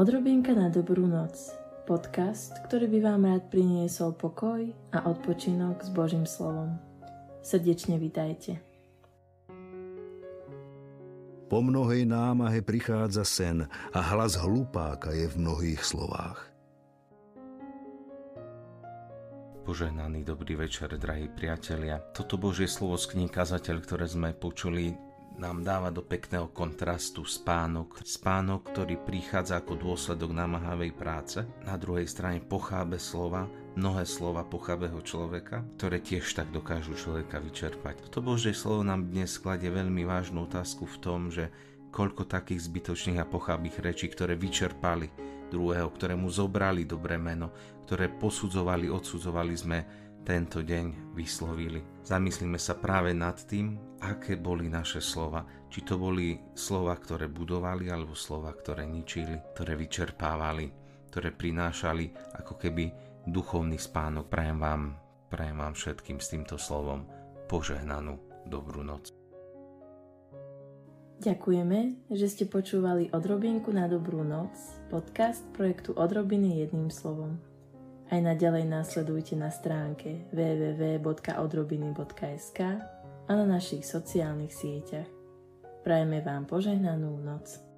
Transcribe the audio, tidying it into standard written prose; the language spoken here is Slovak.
Odrobinka na dobrú noc. Podcast, ktorý by vám rád priniesol pokoj a odpočinok s Božím slovom. Srdečne vitajte. Po mnohej námahe prichádza sen a hlas hlupáka je v mnohých slovách. Požehnaný dobrý večer, drahí priatelia. Toto Božie slovo z kníh Kazateľ, ktoré sme počuli, nám dáva do pekného kontrastu spánok, ktorý prichádza ako dôsledok namáhavej práce. Na druhej strane pochábe slova, mnohé slova pochabého človeka, ktoré tiež tak dokážu človeka vyčerpať. Toto Božie slovo nám dnes kladie veľmi vážnu otázku v tom, že koľko takých zbytočných a pochabých rečí, ktoré vyčerpali druhého, ktoré mu zobrali dobré meno, ktoré posudzovali, odsudzovali sme tento deň vyslovili. Zamyslíme sa práve nad tým, aké boli naše slova. Či to boli slova, ktoré budovali, alebo slova, ktoré ničili, ktoré vyčerpávali, ktoré prinášali ako keby duchovný spánok. Prajem vám všetkým s týmto slovom požehnanú dobrú noc. Ďakujeme, že ste počúvali Odrobinku na dobrú noc, podcast projektu Odrobiny jedným slovom. Aj naďalej následujte na stránke www.odrobiny.sk a na našich sociálnych sieťach. Prajeme vám požehnanú noc.